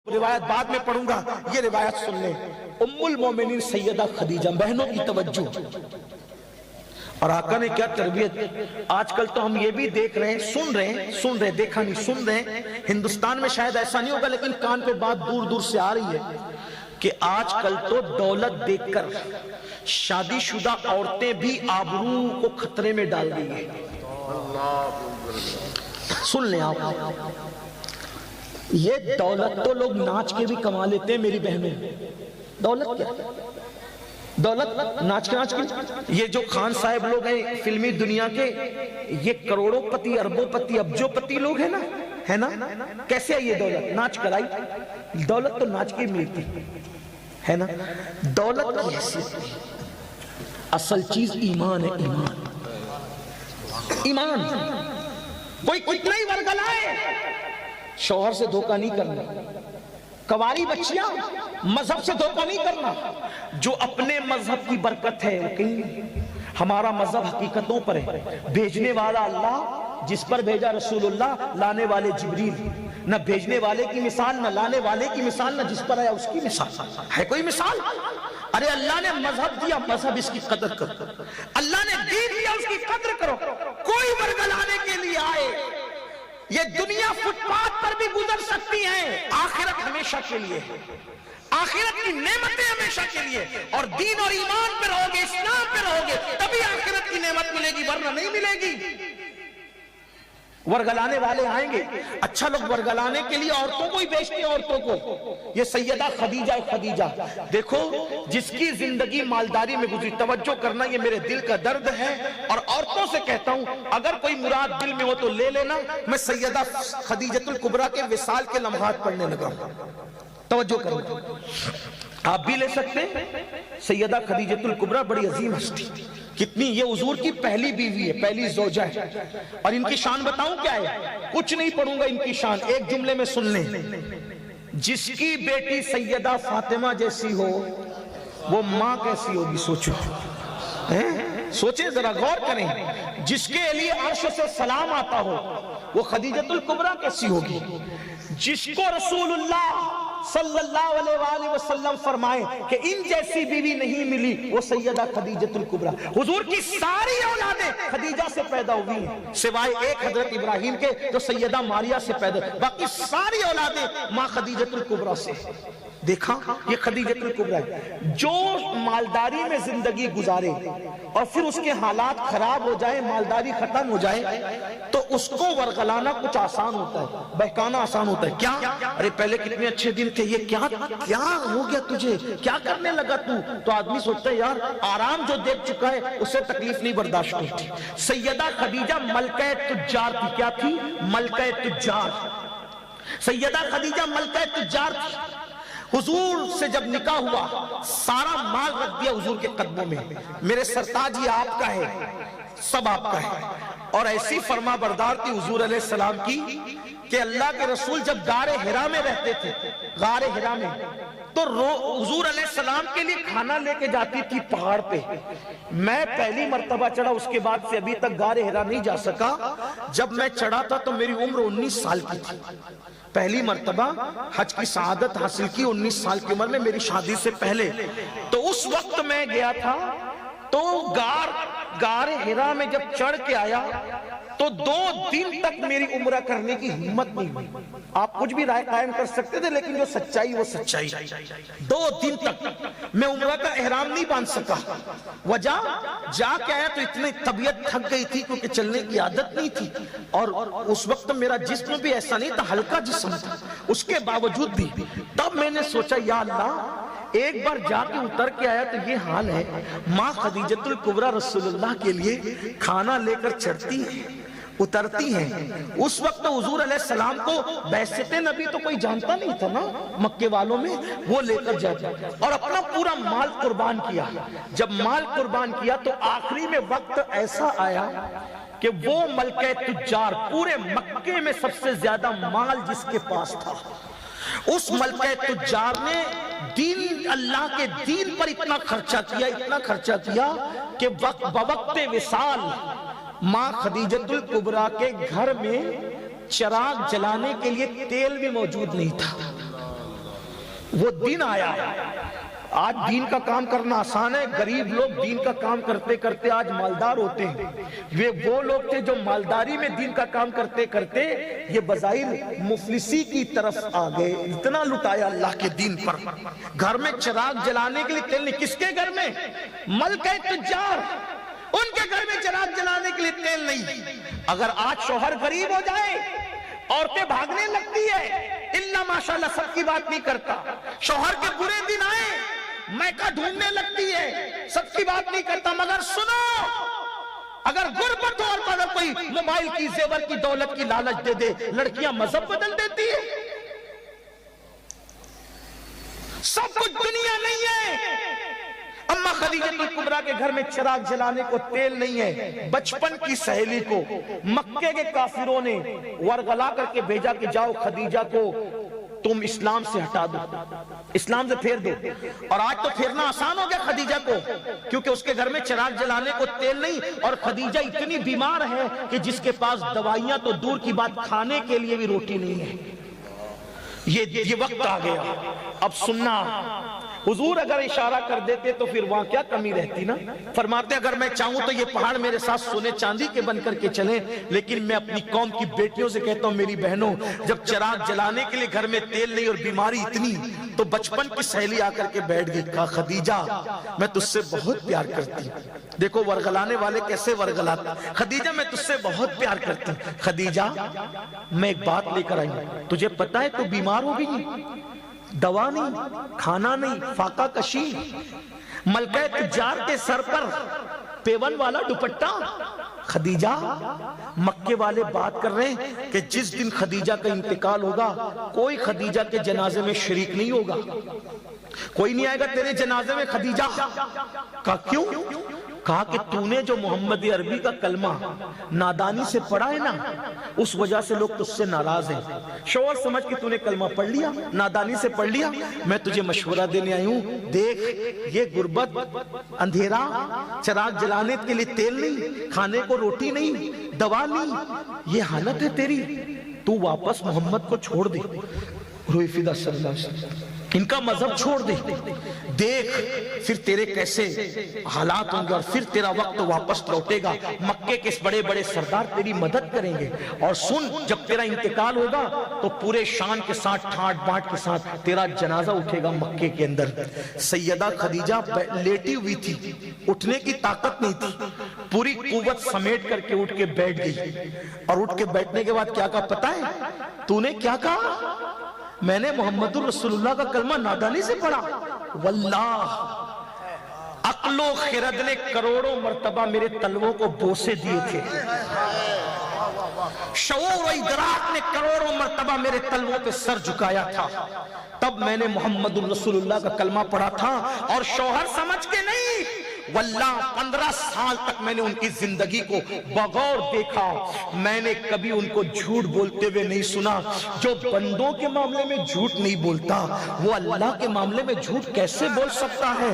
روایت بعد میں پڑھوں گا، یہ روایت سن لیں۔ ام المومنین سیدہ خدیجہ، بہنوں کی توجہ، اور آقا نے کیا تربیت۔ آج کل تو ہم یہ بھی دیکھ رہے ہیں، سن رہے ہیں، دیکھا نہیں، سن رہے ہیں، ہندوستان میں شاید ایسا نہیں ہوگا لیکن کان پہ بات دور دور سے آ رہی ہے کہ آج کل تو دولت دیکھ کر شادی شدہ عورتیں بھی آبرو کو خطرے میں ڈال رہی ہیں۔ سن لیں آپ، یہ دولت تو لوگ ناچ کے بھی کما لیتے ہیں میری بہنوں۔ دولت کیا؟ دولت ناچ کے، یہ جو خان صاحب لوگ ہیں فلمی دنیا کے، یہ کروڑوں پتی، اربوں پتی، ابجوں پتی لوگ ہیں نا، ہے نا؟ کیسے ہے یہ دولت؟ ناچ کرائی؟ دولت تو ناچ کے ملتی ہے نا۔ دولت کی حیثیت، اصل چیز ایمان ہے، ایمان۔ کوئی کتنا ہی ورگلائے، شوہر سے دھوکہ نہیں کرنا، کواری بچیاں مذہب سے دھوکہ نہیں کرنا۔ جو اپنے مذہب کی برکت ہے وہ کہیں، ہمارا مذہب حقیقتوں پر ہے، بھیجنے والا اللہ، جس پر بھیجا رسول اللہ، لانے والے جبریل، نہ بھیجنے والے کی مثال، نہ لانے والے کی مثال، نہ جس پر آیا اس کی مثال ہے کوئی مثال؟ ارے اللہ نے مذہب دیا، مذہب اس کی قدر کرو، اللہ نے دین دیا، اس کی قدر کرو۔ کوئی ورگلانے کے لیے آئے، یہ دنیا فٹ پاتھ پر بھی گزر سکتی ہے، آخرت ہمیشہ کے لیے ہے، آخرت کی نعمتیں ہمیشہ کے لیے، اور دین اور ایمان پہ رہو گے، اسلام پہ رہو گے، تبھی آخرت کی نعمت ملے گی، ورنہ نہیں ملے گی۔ ورگلانے والے آئیں گے، اچھا لوگ ورگلانے کے لیے عورتوں کو ہی بیچتے ہیں، عورتوں کو۔ یہ سیدہ خدیجہ دیکھو، جس کی زندگی مالداری میں گزری، توجہ کرنا، یہ میرے دل کا درد ہے، اور عورتوں سے کہتا ہوں اگر کوئی مراد دل میں ہو تو لے لینا۔ میں سیدہ خدیجۃ الکبریٰ کے وصال کے لمحات پڑھنے لگا ہوں، توجہ کرنا، آپ بھی لے سکتے ہیں۔ سیدہ خدیجۃ الکبریٰ بڑی عظیم ہستی، کتنی، یہ حضور کی پہلی بیوی ہے، پہلی زوجہ ہے، اور ان کی شان بتاؤں کیا ہے؟ کچھ نہیں پڑھوں گا ان کی شان، ایک جملے میں سن لیں۔ جس کی بیٹی سیدہ فاطمہ جیسی ہو وہ ماں کیسی ہوگی؟ سوچو، سوچیں ذرا، غور کریں۔ جس کے لیے عرش سے سلام آتا ہو وہ خدیجۃ الکبریٰ کیسی ہوگی؟ جس کو رسول اللہ صلی اللہ علیہ وآلہ وسلم فرمائے کہ ان جیسی بیوی نہیں ملی، وہ سیدہ خدیجۃ الکبریٰ۔ حضور کی ساری اولادیں خدیجہ سے پیدا ہوئی ہیں، سوائے ایک حضرت ابراہیم کے جو سیدہ ماریہ سے پیدا، باقی ساری اولادیں ماں خدیجۃ الکبریٰ سے۔ دیکھا، یہ خدیجۃ الکبریٰ جو مالداری میں زندگی گزارے اور پھر اس کے حالات خراب ہو جائے، مالداری ختم ہو جائے، تو اس کو ورگلانا کچھ آسان ہوتا ہے، بہکانا آسان ہوتا ہے۔ کیا؟ ارے پہلے کتنے اچھے دن تھے، یہ کیا ہو گیا تجھے، کیا کرنے لگا تو آدمی سوچتا ہے یار آرام جو دیکھ چکا ہے اس سے تکلیف نہیں برداشت ہوتی۔ سیدہ خدیجہ ملکہ تجار تھی، کیا تھی؟ ملکہ تجار۔ سیدہ خدیجہ ملکہ تجار تھی۔ حضور سے جب نکاح ہوا، سارا مال رکھ دیا حضور کے قدموں میں، میرے سرتاج یہ آپ کا ہے، سب آپ کا ہے، اور ایسی فرما بردار تھی حضور علیہ السلام کی کہ اللہ کے رسول جب غار حرا میں رہتے تھے، غار حرا میں، تو حضور علیہ السلام کے لیے کھانا لے کے جاتی تھی پہاڑ پہ۔ میں پہلی مرتبہ چڑھا، اس کے بعد سے ابھی تک غار حرا نہیں جا سکا۔ جب میں چڑھا تھا تو میری عمر 19 سال کی تھی، پہلی مرتبہ حج کی سعادت حاصل کی 19 سال کی عمر میں، میری شادی سے پہلے۔ تو اس وقت میں گیا تھا، تو غار حرا میں جب چڑھ کے آیا تو 2 دن تک میری عمرہ کرنے کی ہمت نہیں ہوئی۔ آپ کچھ بھی رائے قائم کر سکتے تھے، لیکن جو سچائی وہ سچائی۔ 2 دن تک میں عمرہ کا احرام نہیں باندھ سکا۔ وجہ جا کے آیا تو اتنی طبیعت تھک گئی تھی کیونکہ چلنے کی عادت نہیں تھی، اور اس وقت میرا جسم بھی ایسا نہیں تھا، ہلکا جسم تھا، اس کے باوجود بھی۔ تب میں نے سوچا یا اللہ، ایک بار جا کے اتر کے آیا تو یہ حال ہے، ماں خدیجۃ الکبریٰ رسول اللہ کے لیے کھانا لے کر چڑھتی ہیں، اترتی ہیں۔ اس وقت حضور علیہ السلام کو بعثت نبی تو کوئی جانتا نہیں تھا نا مکے والوں میں، وہ لے کر جاتے اور اپنا پورا مال قربان کیا۔ جب مال قربان کیا تو آخری میں وقت ایسا آیا کہ وہ ملکہ تجار، پورے مکے میں سب سے زیادہ مال جس کے پاس تھا، اس ملکہ تجار نے اللہ کے دین پر اتنا خرچہ کیا کہ بوقت وصال ماں خدیجۃ الکبریٰ کے گھر میں چراغ جلانے کے لیے تیل بھی موجود نہیں تھا۔ وہ دن آیا ہے۔ آج دین کا کام کرنا آسان ہے، غریب لوگ دین کا کام کرتے کرتے آج مالدار ہوتے ہیں۔ وہ لوگ تھے جو مالداری میں دین کا کام کرتے کرتے یہ بظاہر مفلسی کی طرف آ گئے۔ اتنا لٹایا اللہ کے دین پر۔ گھر میں چراغ جلانے کے لیے تیل نہیں، کس کے گھر میں؟ ملکہ تجار، ان کے گھر میں چراغ جلانے کے لیے تیل نہیں۔ اگر آج شوہر غریب ہو جائے، عورتیں بھاگنے لگتی ہے، اللہ ماشاءاللہ سب کی بات نہیں کرتا، شوہر کے برے دن آئے میکا ڈھونڈنے لگتی ہے، سب کی بات نہیں کرتا، مگر سنو، اگر غربت ہو اور اگر کوئی موبائل کی، زیور کی، دولت کی لالچ دے دے، لڑکیاں مذہب بدل دیتی ہے۔ سب کچھ دنیا نہیں ہے۔ اما خدیجہ کبریٰ کے گھر میں چراغ جلانے کو تیل نہیں ہے۔ بچپن کی سہیلی کو مکے کے کافروں نے ورغلا کر کے بھیجا کہ جاؤ خدیجہ کو تم اسلام سے ہٹا دو، اسلام سے پھیر دو۔ اور آج تو پھیرنا آسان ہو گیا خدیجہ کو، کیونکہ اس کے گھر میں چراغ جلانے کو تیل نہیں، اور خدیجہ اتنی بیمار ہے کہ جس کے پاس دوائیاں تو دور کی بات، کھانے کے لیے بھی روٹی نہیں ہے۔ یہ وقت آ گیا۔ اب سننا، حضور اگر اشارہ کر دیتے تو پھر وہاں کیا کمی رہتی نا؟ فرماتے اگر میں چاہوں تو یہ پہاڑ میرے ساتھ سونے چاندی کے بن کر کے چلیں، لیکن میں اپنی قوم کی بیٹیوں سے کہتا ہوں میری بہنوں، جب چراغ جلانے کے لیے گھر میں تیل نہیں اور بیماری اتنی، تو بچپن کی سہیلی آ کر کے بیٹھ گئی، کہا خدیجہ میں تجھ سے بہت پیار کرتی ہوں۔ دیکھو ورغلانے والے کیسے ورغلاتے، خدیجہ میں تجھ سے بہت پیار کرتی ہوں۔ خدیجہ میں ایک بات لے کر آئی ہوں، تجھے پتا ہے تو بیمار ہو گئی، دوا نہیں، کھانا نہیں، فاقہ کشی، ملکہ تجار کے سر پر پیون والا دوپٹہ۔ خدیجہ، مکے والے بات کر رہے ہیں کہ جس دن خدیجہ کا انتقال ہوگا کوئی خدیجہ کے جنازے میں شریک نہیں ہوگا، کوئی نہیں آئے گا تیرے جنازے میں خدیجہ۔ کہا کیوں؟ کہا کہ تو نے جو محمد عربی کا کلمہ نادانی سے پڑھا ہے نا، اس وجہ سے لوگ تجھ سے ناراض ہیں۔ شوہر سمجھ کہ تو نے کلمہ پڑھ لیا، نادانی سے پڑھ لیا، میں تجھے مشورہ دینے آئی ہوں، دیکھ یہ غربت، اندھیرا، چراغ جلانے کے لیے تیل نہیں، کھانے کو روٹی نہیں، دوا نہیں، یہ حالت ہے تیری، تو واپس محمد کو چھوڑ دے، روح فدا صلی اللہ علیہ وسلم، ان کا مذہب چھوڑ دے، دیکھ پھر تیرے کیسے حالات ہوں گے، اور پھر تیرا وقت واپس لوٹے گا، مکے کے بڑے بڑے سردار تیری مدد کریں گے، اور سن جب تیرا انتقال ہوگا تو پورے شان کے ساتھ، ٹھاٹ باٹ کے ساتھ تیرا جنازہ اٹھے گا مکے کے اندر۔ سیدہ خدیجہ لیٹی ہوئی تھی، اٹھنے کی طاقت نہیں تھی، پوری قوت سمیٹ کر کے اٹھ کے بیٹھ گئی، اور اٹھ کے بیٹھنے کے بعد کیا کہا پتہ ہے؟ تو نے کیا کہا؟ میں نے محمد الرسول اللہ کا کلمہ نادانی سے پڑھا۔ واللہ عقل و خرد نے کروڑوں مرتبہ میرے تلووں کو بوسے دیے تھے، شعور و ادراک نے کروڑوں مرتبہ میرے تلووں پہ سر جھکایا تھا، تب میں نے محمد الرسول اللہ کا کلمہ پڑھا تھا، اور شوہر سمجھ کے نہیں، واللہ 15 سال تک میں نے ان کی زندگی کو بغور دیکھا، میں نے کبھی ان کو جھوٹ بولتے ہوئے نہیں سنا۔ جو بندوں کے معاملے میں جھوٹ نہیں بولتا، وہ اللہ کے معاملے میں جھوٹ کیسے بول سکتا ہے؟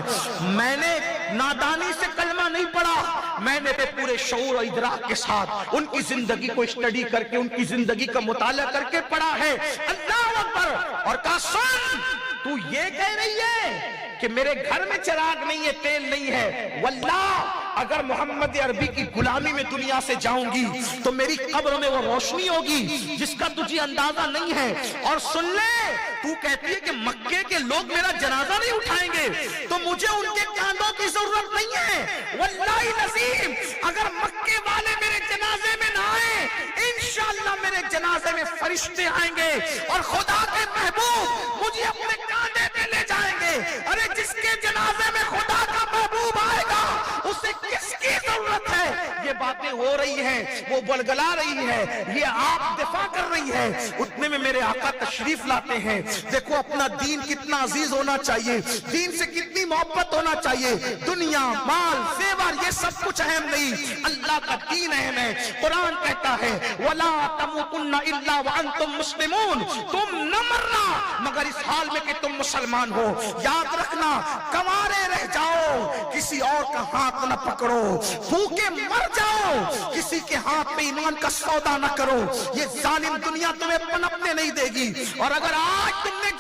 میں نے نادانی سے کلمہ نہیں پڑھا، میں نے پورے شعور و ادراک کے ساتھ ان کی زندگی کو اسٹڈی کر کے، ان کی زندگی کا مطالعہ کر کے پڑھا ہے۔ اللہ اکبر! اور کہا سن، تو یہ کہہ رہی ہے کہ میرے گھر میں چراغ نہیں ہے، تیل نہیں ہے، واللہ اگر محمد عربی کی غلامی میں دنیا سے جاؤں گی تو میری قبر میں وہ روشنی ہوگی جس کا تجھے اندازہ نہیں ہے۔ اور سن لے، تو کہتی ہے کہ مکے کے لوگ میرا جنازہ نہیں اٹھائیں گے، تو مجھے ان کے کاندھوں کی ضرورت نہیں ہے۔ واللہ نصیب، اگر مکے والے میرے جنازے میں نہ آئیں، انشاءاللہ میرے جنازے میں فرشتے آئیں گے، اور خدا کے محبوب مجھے اپنے کاندھے پہ لے جائیں گے۔ ارے جس کے جنازے میں خدا کا محبوب آئے گا، اسے کس کی ضرورت ہے؟ یہ باتیں ہو رہی ہیں، وہ بلگلا رہی ہے، یہ آپ دفاع کر رہی ہے، اتنے میں میرے آقا تشریف لاتے ہیں۔ دیکھو اپنا دین کتنا عزیز ہونا چاہیے، دین سے کتنی محبت ہونا چاہیے، دنیا، مال، زیور، یہ سب کچھ اہم نہیں، اللہ کا دین اہم ہے۔ قرآن کہتا ہے وَلَا تَمُوتُنَّ إِلَّا وَأَنْتُمْ مُسْلِمُونَ، تم نہ مرنا مگر اس حال میں کہ تم مسلمان ہو۔ یاد رکھنا، کنوارے رہ جاؤ، کسی اور کا ہاتھ نہ پکڑو، بھوکے مر جاؤ، کسی کے ہاتھ میں ایمان کا سودا نہ کرو، یہ ظالم دنیا تمہیں پنپنے نہیں دے گی۔ اور اگر آج تم نے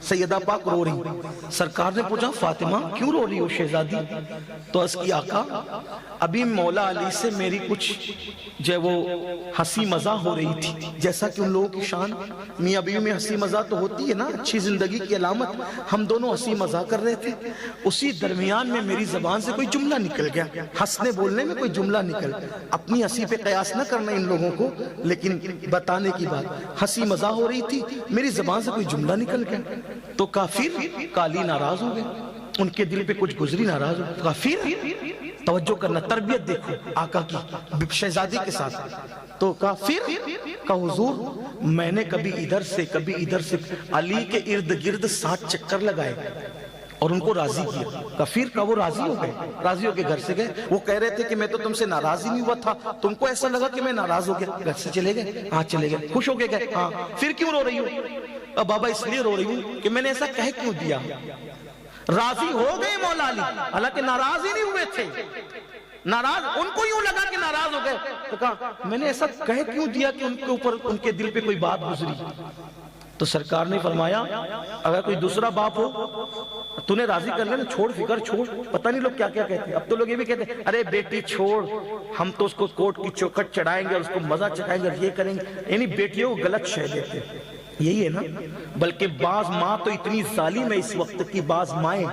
سیدہ پاک رو رہی. سرکار نے پوچھا فاطمہ کیوں رو رہی ہو شہزادی؟ تو عرض کی آقا ابھی مولا علی سے میری کچھ جو وہ ہنسی مزاح ہو رہی تھی. جیسا کہ ان لوگوں کی شان میاں بیوی میں ہنسی مزاح تو ہوتی ہے نا، اچھی زندگی کی علامت. ہم دونوں ہنسی مزاح کر رہے تھے، اسی درمیان میں میری زبان سے کوئی جملہ نکل گیا، ہنسنے بولنے میں کوئی جملہ نکل. اپنی ہنسی پہ قیاس نہ کرنا ان لوگوں کو، لیکن بتانے کی بات. ہنسی مزاح ہو رہی تھی، میری زبان سے کوئی جملہ نکل گیا تو کافر کالی ناراض ہو گئے، ان کے دل پہ کچھ گزری، ناراض ہو. کافر توجہ کرنا، تربیت دیکھو آقا کی شہزادی کے ساتھ. تو کافر کا حضور میں نے کبھی ادھر سے علی کے ارد گرد 7 چکر لگائے اور ان کو راضی کیا. کافر کا وہ راضی ہو گئے، راضی ہو کے گھر سے گئے. وہ کہہ رہے تھے کہ میں تو تم سے ناراض ہی نہیں ہوا تھا، تم کو ایسا لگا کہ میں ناراض ہو گیا. گھر سے چلے گئے؟ ہاں چلے گئے. خوش ہو کے گئے؟ ہاں. پھر کیوں رو رہی ہو؟ بابا اس لیے رو رہی ہوں کہ میں نے ایسا کہہ کیوں دیا. راضی ہو گئے مولا علی، حالانکہ ناراض ہی نہیں ہوئے تھے. ناراض ان کو یوں لگا کہ ناراض ہو گئے، تو کہا میں نے ایسا کہہ کیوں دیا کہ ان کے اوپر ان کے دل پہ کوئی بات گزری. تو سرکار نے فرمایا اگر کوئی دوسرا باپ ہو تو انہیں راضی کر لینا، چھوڑ فکر چھوڑ. پتہ نہیں لوگ کیا کیا کہتے ہیں. اب تو لوگ یہ بھی کہتے ہیں ارے بیٹی چھوڑ، ہم تو اس کو کوٹ کی چوکھٹ چڑھائیں گے اور اس کو مزہ چکھائیں گے، یہ کریں گے. یعنی بیٹیوں کو غلط شے دیتے ہیں. یہی ہے نا. بلکہ بعض ماں تو اتنی ظالم ہے اس وقت کی، بعض مائیں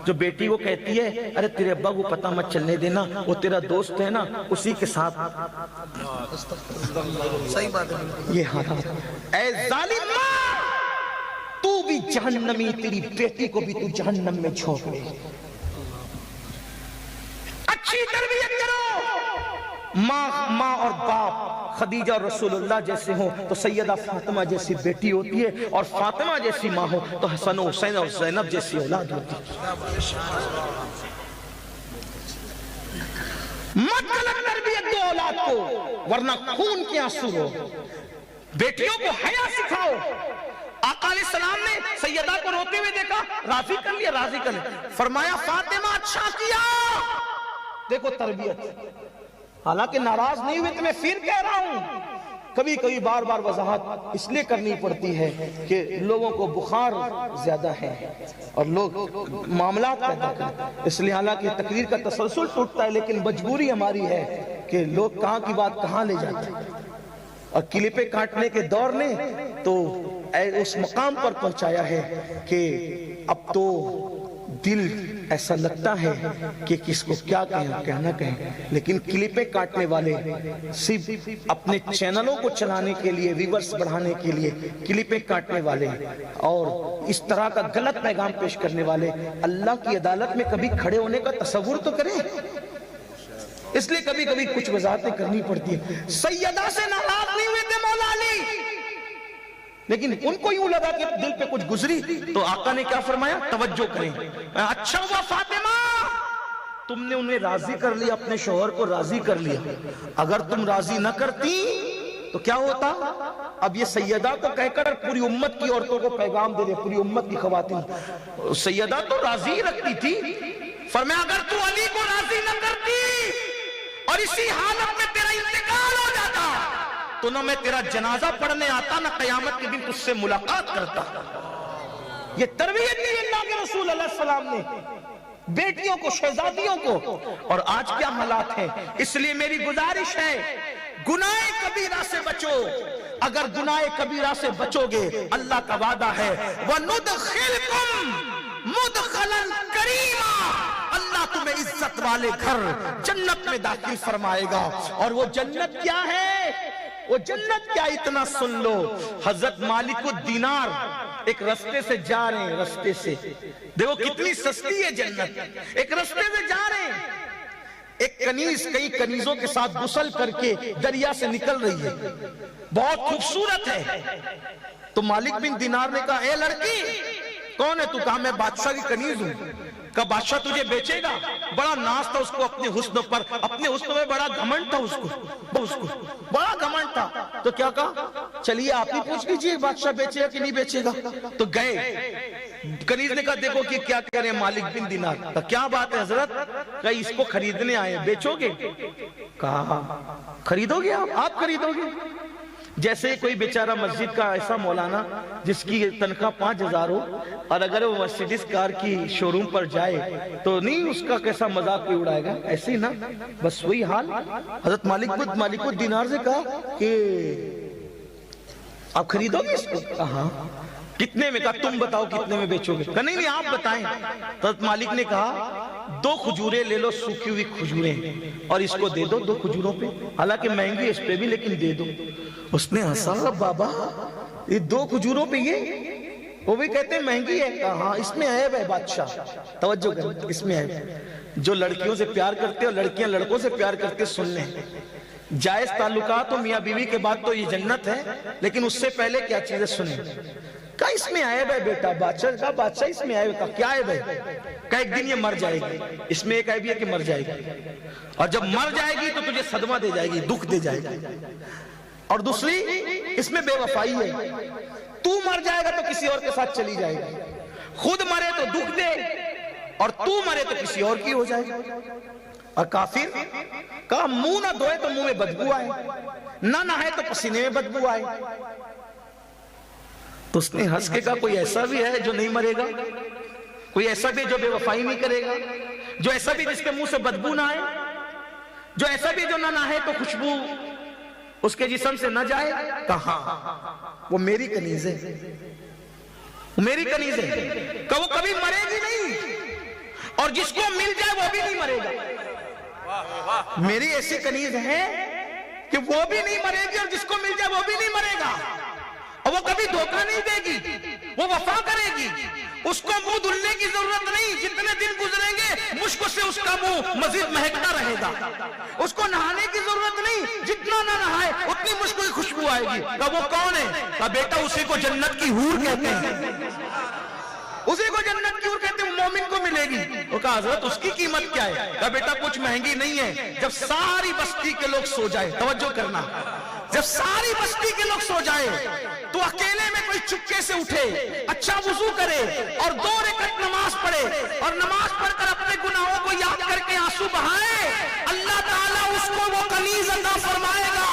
جو بیٹی کو کہتی ہے ارے تیرے ابا کو پتہ مت چلنے دینا، وہ تیرا دوست ہے نا اسی کے ساتھ. صحیح بات ہے. یہ حالات اے ظالم ماں، تو بھی جہنمی، تیری بیٹی کو بھی تو جہنم میں چھوڑ دے. اچھی تربیت کرو. ماں اور باپ خدیجہ اور رسول اللہ جیسے ہوں تو سیدہ فاطمہ جیسی بیٹی ہوتی ہے، اور فاطمہ جیسی ماں ہو تو حسن و حسین اور زینب جیسی اولاد ہوتی ہے. مت غلط تربیت دو اولاد کو ورنہ خون کے آنسو ہو. بیٹیوں کو حیا سکھاؤ. آقا علیہ السلام نے سیدہ کو روتے ہوئے دیکھا، راضی کر لیا، راضی کر لیا. فرمایا فاطمہ اچھا کیا. دیکھو تربیت. حالانکہ ناراض نہیں ہوئے تو میں پھر کہہ رہا ہوں، کبھی کبھی بار بار وضاحت اس لیے کرنی پڑتی ہے کہ لوگوں کو بخار زیادہ ہے اور لوگ معاملات پیدا کرتے ہیں. اس لیے حالانکہ تقریر کا تسلسل ٹوٹتا ہے لیکن مجبوری ہماری ہے کہ لوگ کہاں کی بات کہاں لے جاتے ہیں. اور کلپیں کاٹنے کے دور نے تو اس مقام پر پہنچایا ہے کہ اب تو دل ایسا لگتا ہے کہ کس کو کیا کہنا کہیں. لیکن کلپیں کاٹنے والے صرف اپنے چینلوں کو چلانے کے لیے، ویورز بڑھانے کے لیے کلپیں کاٹنے والے اور اس طرح کا غلط پیغام پیش کرنے والے اللہ کی عدالت میں کبھی کھڑے ہونے کا تصور تو کریں. اس لیے کبھی کبھی کچھ وضاحتیں کرنی پڑتی ہیں. سیدہ سے ناراض نہیں ہوئے تھے مولا علی، لیکن ان کو یوں لگا کہ دل پہ کچھ گزری تو آقا نے کیا فرمایا؟ توجہ کریں. اچھا ہوا فاطمہ تم نے انہیں راضی کر لیا، اپنے شوہر کو راضی کر لیا. اگر تم راضی نہ کرتی تو کیا ہوتا؟ اب یہ سیدہ کو کہہ کر پوری امت کی عورتوں کو پیغام دے دے، پوری امت کی خواتین. سیدہ تو راضی رکھتی تھی. فرمایا اگر تو علی کو راضی نہ کرتی اور اسی حالت میں تیرا انتقال ہو جاتا تو نہ میں تیرا جنازہ پڑھنے آتا، نہ قیامت کے دن تجھ سے ملاقات کرتا. یہ تربیت دی اللہ کے رسول علیہ السلام نے بیٹیوں کو، شہزادیوں کو. اور آج کیا حالات ہیں. اس لیے میری گزارش ہے گناہ کبیرہ سے بچو. اگر گناہ کبیرہ سے بچو گے اللہ کا وعدہ ہے وَنُدْخِلْكُمْ مُدْخَلًا كَرِيمًا، اللہ تمہیں عزت والے گھر جنت میں داخل فرمائے گا. اور وہ جنت کیا ہے؟ وہ جنت کیا؟ اتنا سن لو. حضرت مالک الدینار ایک رستے سے جا رہے ہیں، رستے سے دیکھو کتنی سستی ہے جنت. ایک رستے سے جا رہے ہیں، ایک کنیز کئی کنیزوں کے ساتھ غسل کر کے دریا سے نکل رہی ہے، بہت خوبصورت ہے. تو مالک بن دینار نے کہا اے لڑکی کون ہے تو؟ کہا میں بادشاہ کی کنیز ہوں. کہا بادشاہ تجھے بیچے گا؟ بڑا ناز تھا اس کو اپنے حسن پر، اپنے حسن میں بڑا گھمنڈ تھا اس کو بڑا گھمنڈ تھا. تو کیا کہا چلیے آپ ہی پوچھ لیجئے بادشاہ بیچے گا کہ نہیں بیچے گا. تو گئے. کنیز نے کہا دیکھو کہ کیا کہہ رہے ہیں مالک بن دینار. کہا کیا بات ہے حضرت؟ کہا اس کو خریدنے آئے، بیچو گے؟ کہا خریدو گے آپ خریدو گے؟ جیسے کوئی بیچارہ مسجد کا ایسا مولانا جس کی تنخواہ 5,000 ہو اور اگر وہ مرسیڈیز کار کی شو روم پر جائے تو نہیں اس کا کیسا مذاق کوئی اڑائے گا، ایسے ہی نا، بس وہی حال۔ حضرت مالک الدینار سے کہا کہ آپ خریدو گے اس کو؟ ہاں۔ کتنے میں؟ کہا تم بتاؤ کتنے میں بیچو گے؟ کہا نہیں نہیں آپ بتائیں۔ حضرت مالک نے کہا 2 کھجوریں لے لو، سوکھی ہوئی کھجوریں، اور اس کو دے دو 2 کھجوروں پہ، حالانکہ مہنگی ہے اس پہ بھی لیکن دے دو۔ اس نے ہنسا، بابا یہ 2 کھجوروں پہ یہ؟ وہ بھی کہتے ہیں مہنگی ہے۔ کہا ہاں اس میں عیب ہے بادشاہ، توجہ کر، اس میں عیب۔ جو لڑکیوں سے پیار کرتے اور لڑکیاں لڑکوں سے پیار کرتے سن لیں، جائز تعلقات ہو میاں بیوی کے بعد تو یہ جنت ہے، لیکن اس سے پہلے کیا چیزیں سنیں۔ کہا اس میں عیب ہے بیٹا۔ بادشاہ کہا بادشاہ اس میں عیب ہے؟ کیا عیب ہے؟ کہا ایک دن یہ مر جائے گی۔ اس میں ایک عیب ہے کہ مر جائے گی، اور جب مر جائے گی تو تجھے صدمہ دے جائے گی، دکھ دے جائے گی، اور دوسری اس میں بے وفائی ہے، تو مر جائے گا تو کسی اور کے ساتھ چلی جائے گی، خود مرے تو دکھ دے اور تو مرے تو کسی اور کی ہو جائے گی۔ اور کافر کہا منہ نہ دھوئے تو منہ میں بدبو آئے، نہ نہائے تو پسینے میں بدبو آئے۔ تو اس نے ہنس کے کہا کوئی ایسا بھی ہے جو نہیں مرے گا؟ کوئی ایسا بھی جو بے وفائی نہیں کرے گا؟ جو ایسا بھی جس کے منہ سے بدبو نہ آئے؟ جو ایسا بھی جو نہ نہائے تو خوشبو اس کے جسم سے نہ جائے؟ کہا وہ میری کنیز ہے، میری کنیز ہے، کہ وہ کبھی مرے گی نہیں، اور جس کو مل جائے وہ بھی نہیں مرے گا۔ میری ایسی کنیز ہے کہ وہ بھی نہیں مرے گی اور جس کو مل جائے وہ بھی نہیں مرے گا، اور وہ کبھی دھوکہ نہیں دے گی، وہ وفا کرے گی، اس کو منہ دھلنے کی ضرورت نہیں، جتنے دن گزریں گے مشک سے اس کا منہ مزید مہکتا رہے گا، اس کو نہانے کی ضرورت نہیں، جتنا نہ نہائے اتنی مشک کی خوشبو آئے گی۔ کہ وہ کون ہے؟ کہ بیٹا اسی کو جنت کی حور کہتے ہیں، اسی کو جنت کی حور کہتے ہیں، مومن کو ملے گی۔ وہ کہا حضرت اس کی قیمت کیا ہے؟ کہ بیٹا کچھ مہنگی نہیں ہے، جب ساری بستی کے لوگ سو جائے، توجہ کرنا، جب ساری بستی کے لوگ سو جائے تو اکیلے میں کوئی چپکے سے اٹھے، اچھا وضو کرے اور 2 رکعت نماز پڑھے، اور نماز پڑھ کر اپنے گناہوں کو یاد کر کے آنسو بہائے، اللہ تعالیٰ اس کو وہ کنیز عطا فرمائے گا۔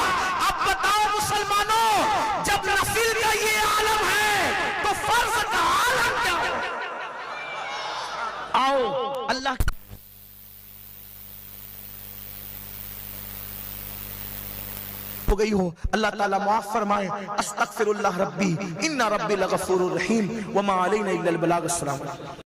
اب بتاؤ مسلمانوں، جب نفل کا یہ عالم ہے تو فرض کا عالم کیا ہے؟ آؤ اللہ ہو گئی ہو، اللہ تعالیٰ معاف فرمائے۔ استغفر اللہ ربی ان ربی لغفور الرحیم وما علینا الا البلاغ۔ السلام علیکم۔